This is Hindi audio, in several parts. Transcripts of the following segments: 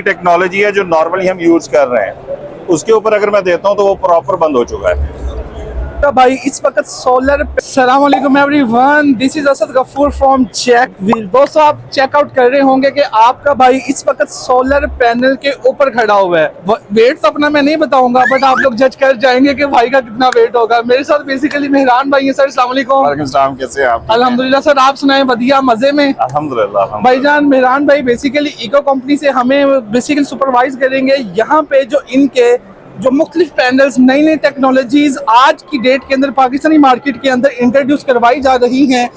टेक्नोलॉजी है जो नॉर्मली हम यूज कर रहे हैं, उसके ऊपर अगर मैं देता हूं तो वो प्रॉपर बंद हो चुका है। तो भाई इस वक्त सोलर। अस्सलाम वालेकुम everyone, this is Asad Gafoor from check wheel. दोस्तों आप चेकआउट कर रहे होंगे कि आपका भाई इस वक्त सोलर पैनल के ऊपर खड़ा हुआ है। वेट तो अपना मैं नहीं बताऊंगा, बट आप लोग जज कर जाएंगे कि भाई का कितना वेट होगा। मेरे साथ बेसिकली मेहरान भाई है। सर अस्सलाम वालेकुम। वालेकुम सलाम, कैसे हैं आप? अल्हम्दुलिल्लाह सर, आप सुनाए? बढ़िया, मजे में अल्हम्दुलिल्लाह। भाईजान। मेहरान भाई बेसिकली इको कंपनी से हमें बेसिकली सुपरवाइज करेंगे यहाँ पे जो इनके जो मुख्तलिफ पैनल्स, नई नई टेक्नोलॉजीज आज की डेट के अंदर पाकिस्तानी मार्केट के अंदर इंट्रोड्यूस करवाई जा रही हैं।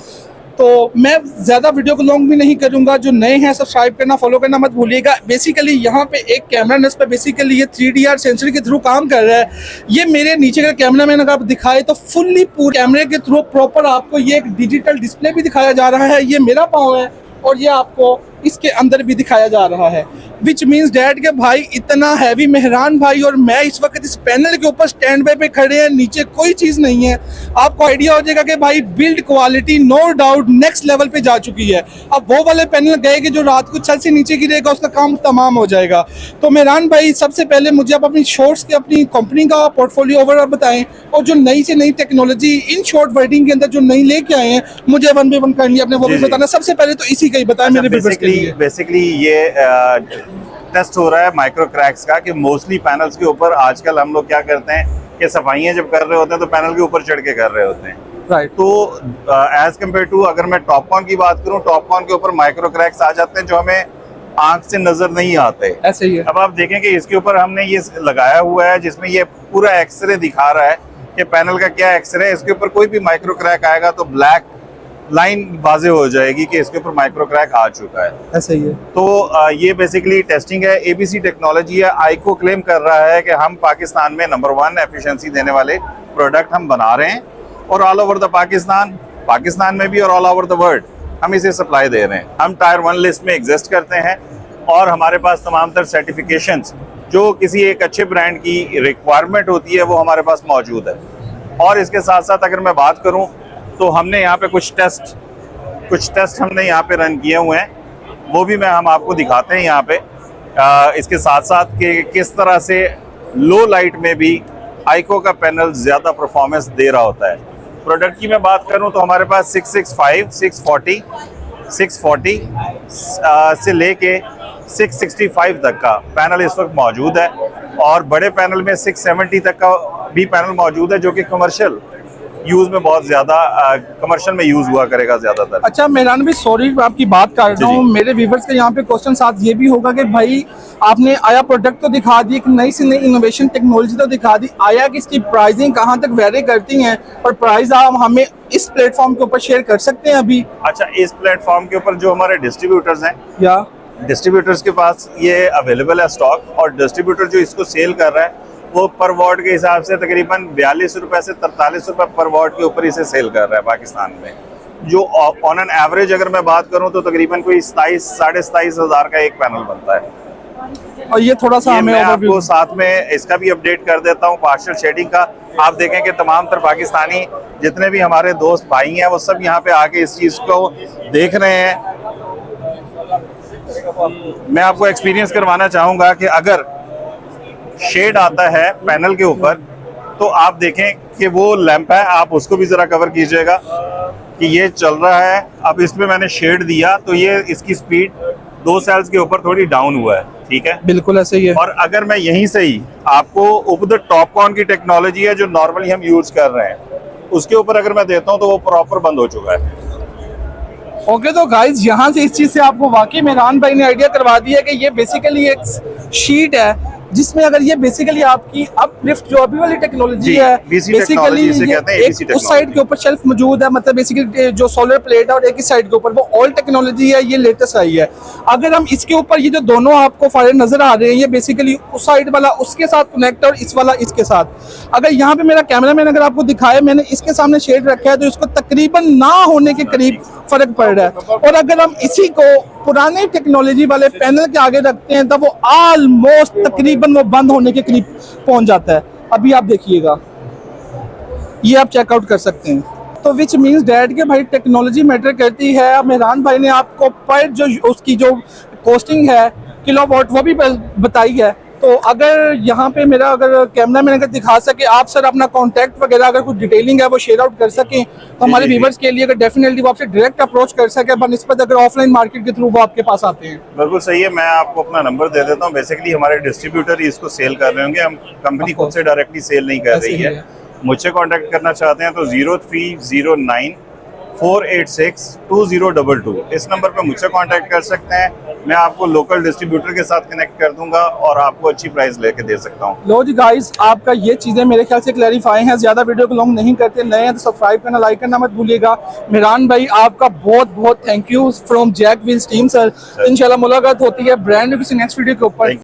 तो मैं ज़्यादा वीडियो को लॉन्ग भी नहीं करूँगा। जो नए हैं सब्सक्राइब करना, फॉलो करना मत भूलिएगा। बेसिकली यहाँ पे एक कैमरा नस पे बेसिकली ये 3DR सेंसर के थ्रू काम कर रहा है। ये मेरे नीचे का कैमरा मैन अगर आप दिखाए तो फुल्ली पूरे कैमरे के थ्रू प्रॉपर आपको ये एक डिजिटल डिस्प्ले भी दिखाया जा रहा है। ये मेरा पाँव है और ये आपको इसके अंदर भी दिखाया जा रहा है, विच मीन्स डैड के भाई इतना हैवी मेहरान भाई और मैं इस वक्त इस पैनल के ऊपर स्टैंड बाय पे खड़े हैं, नीचे कोई चीज़ नहीं है। आपको आइडिया हो जाएगा कि भाई build quality no doubt next level पे जा चुकी है। अब वो वाले पैनल गए कि जो रात को छत से नीचे गिरेगा उसका काम तमाम हो जाएगा। तो मेहरान भाई सबसे पहले मुझे आप अपनी शॉर्ट्स के अपनी कंपनी का पोर्टफोलियो ओवरऑल बताएं और जो नई से नई टेक्नोलॉजी इन शॉर्ट वर्डिंग के अंदर जो नई लेके आए हैं मुझे वन बाय वन करनी अपने वो भी बताना। सबसे पहले तो इसी का ही बताएं मेरे व्यूअर्स के लिए। बेसिकली ये टेस्ट हो रहा है माइक्रो क्रैक्स का कि मोस्टली पैनल्स के ऊपर आजकल हम लोग क्या करते हैं कि सफाइयाँ जब कर रहे होते हैं तो पैनल के ऊपर चढ़ के कर रहे होते हैं। राइट। तो एज कम्पेयर टू अगर मैं टॉपकॉन की बात करूं, टॉपकॉन के ऊपर माइक्रो क्रैक्स आ जाते हैं जो हमें आंख से नजर नहीं आते। ऐसे ही है। अब आप देखें कि इसके ऊपर हमने ये लगाया हुआ है जिसमें ये पूरा एक्सरे दिखा रहा है कि पैनल का क्या एक्सरे है। इसके ऊपर कोई भी माइक्रो क्रैक आएगा तो ब्लैक लाइन वाजे हो जाएगी कि इसके ऊपर माइक्रो क्रैक आ चुका है। ऐसा ही है। तो ये बेसिकली टेस्टिंग है, एबीसी टेक्नोलॉजी है। आईको क्लेम कर रहा है कि हम पाकिस्तान में नंबर 1 एफिशिएंसी देने वाले प्रोडक्ट हम बना रहे हैं और ऑल ओवर द पाकिस्तान में भी और ऑल ओवर द वर्ल्ड हम इसे सप्लाई दे रहे हैं। हम टायर 1 लिस्ट में एग्जिस्ट करते हैं और हमारे पास तमाम तर सर्टिफिकेशंस जो किसी एक अच्छे ब्रांड की रिक्वायरमेंट होती है वो हमारे पास मौजूद है। और इसके साथ साथ अगर मैं बात करूं तो हमने यहाँ पे कुछ टेस्ट हमने यहाँ पे रन किए हुए हैं, वो भी हम आपको दिखाते हैं यहाँ पे। इसके साथ साथ कि किस तरह से लो लाइट में भी आईको का पैनल ज़्यादा परफॉर्मेंस दे रहा होता है। प्रोडक्ट की मैं बात करूँ तो हमारे पास 665, 640 से लेके 665 तक का पैनल इस वक्त मौजूद है और बड़े पैनल में 670 तक का भी पैनल मौजूद है जो कि कमर्शियल यूज में बहुत ज्यादा कमर्शियल में यूज हुआ करेगा ज्यादातर। अच्छा मेहरान भाई, सॉरी आपकी बात कर रहा हूँ। मेरे व्यूअर्स के यहाँ पे क्वेश्चन साथ ये भी होगा कि भाई आपने आया प्रोडक्ट तो दिखा दी, एक नई से नई इनोवेशन टेक्नोलॉजी तो दिखा दी, आया कि इसकी प्राइसिंग कहाँ तक वेरी करती हैं और प्राइस आप हमें इस प्लेटफॉर्म के ऊपर शेयर कर सकते हैं अभी? अच्छा, इस प्लेटफॉर्म के ऊपर जो हमारे डिस्ट्रीब्यूटर्स हैं या डिस्ट्रीब्यूटर्स के पास ये अवेलेबल है स्टॉक, और डिस्ट्रीब्यूटर जो इसको सेल कर रहा है वो पर वॉट के हिसाब से तकरीबन 42 रुपए से 43 रुपए पर वॉट के ऊपर इसे सेल कर रहा है पाकिस्तान में। जो ऑन एन एवरेज अगर मैं बात करूं तो तकरीबन कोई 27 साढ़े 27 हज़ार का एक पैनल बनता है। और ये थोड़ा सा मैं आपको साथ में इसका भी अपडेट कर देता हूं पार्शियल शेडिंग का। आप देखें कि तमाम तर पाकिस्तानी जितने भी हमारे दोस्त भाई हैं वो सब यहाँ पे आके इस चीज़ को देख रहे हैं। मैं आपको एक्सपीरियंस करवाना चाहूँगा कि अगर शेड आता है पैनल के ऊपर तो आप देखें कि वो लैंप है, आप उसको भी जरा कवर कीजिएगा कि ये चल रहा है। अब इसमें मैंने शेड दिया तो ये इसकी स्पीड 2 सेल्स के ऊपर थोड़ी डाउन हुआ है, ठीक है, बिल्कुल ऐसे ही है। और अगर मैं यहीं से ही आपको ऊपर टॉपकॉन की टेक्नोलॉजी है जो नॉर्मली हम यूज कर रहे हैं उसके ऊपर अगर मैं देता हूँ तो वो प्रॉपर बंद हो चुका है। ओके तो गाइज यहाँ से इस चीज़ से आपको वाकई मेहरान भाई ने आइडिया करवा दिया कि ये बेसिकली एक शीट है जिसमें अगर ये बेसिकली आपकी अपलिफ्ट जो अभी वाली टेक्नोलॉजी है बेसिकली एक उस साइड के ऊपर शेल्फ मौजूद है, मतलब बेसिकली जो सोलर प्लेट है और एक ही साइड के ऊपर वो ओल्ड टेक्नोलॉजी है, ये लेटेस्ट आई है। अगर हम इसके ऊपर ये जो दोनों आपको फायर नजर आ रहे हैं ये बेसिकली उस साइड वाला उसके साथ कनेक्ट और इस वाला इसके साथ। अगर यहाँ पे मेरा कैमरामैन अगर आपको दिखाए, मैंने इसके सामने शेड रखा है तो इसको तकरीबन ना होने के करीब फर्क पड़ रहा है, और अगर हम इसी को पुराने टेक्नोलॉजी वाले पैनल के आगे रखते हैं तो वो ऑलमोस्ट तकरीबन वो बंद होने के करीब पहुंच जाता है। अभी आप देखिएगा, ये आप चेकआउट कर सकते हैं। तो विच मीन्स डैड के भाई टेक्नोलॉजी मैटर करती है। मेहरान भाई ने आपको पर जो उसकी जो कॉस्टिंग है किलोवाट वो भी बताई है। तो अगर यहाँ पे मेरा अगर कैमरा मैन अगर दिखा सके आप सर अपना कॉन्टैक्ट वगैरह अगर कुछ डिटेलिंग है वो शेयर आउट कर सकें तो हमारे जी। व्यूवर्स के लिए अगर डेफिनेटली वो आपसे डायरेक्ट अप्रोच कर सके बनस्बत अगर ऑफलाइन मार्केट के थ्रू वो आपके पास आते हैं। बिल्कुल सही है, मैं आपको अपना नंबर दे देता हूँ। बेसिकली हमारे डिस्ट्रीब्यूटर ही इसको सेल कर रहे होंगे, हम कंपनी खुद से डायरेक्टली सेल नहीं कर ऐसे रही ही है। है। मुझसे कांटेक्ट करना चाहते हैं तो 0309 486 2022 इस नंबर पर मुझसे कांटेक्ट कर सकते हैं। मैं आपको लोकल डिस्ट्रीब्यूटर के साथ कनेक्ट कर दूंगा और आपको अच्छी प्राइस लेके दे सकता हूँ। लो जी गाइस, आपका ये चीज़ें मेरे ख्याल से क्लैरिफाई हैं। ज़्यादा वीडियो को लॉन्ग नहीं करते, नए हैं तो सब्सक्राइब करना, लाइक करना मत भूलिएगा। मेहरान भाई आपका बहुत बहुत thank you from Jack Wheels team sir. इंशाल्लाह मुलाकात होती है ब्रांड न्यू किसी नेक्स्ट वीडियो के ऊपर।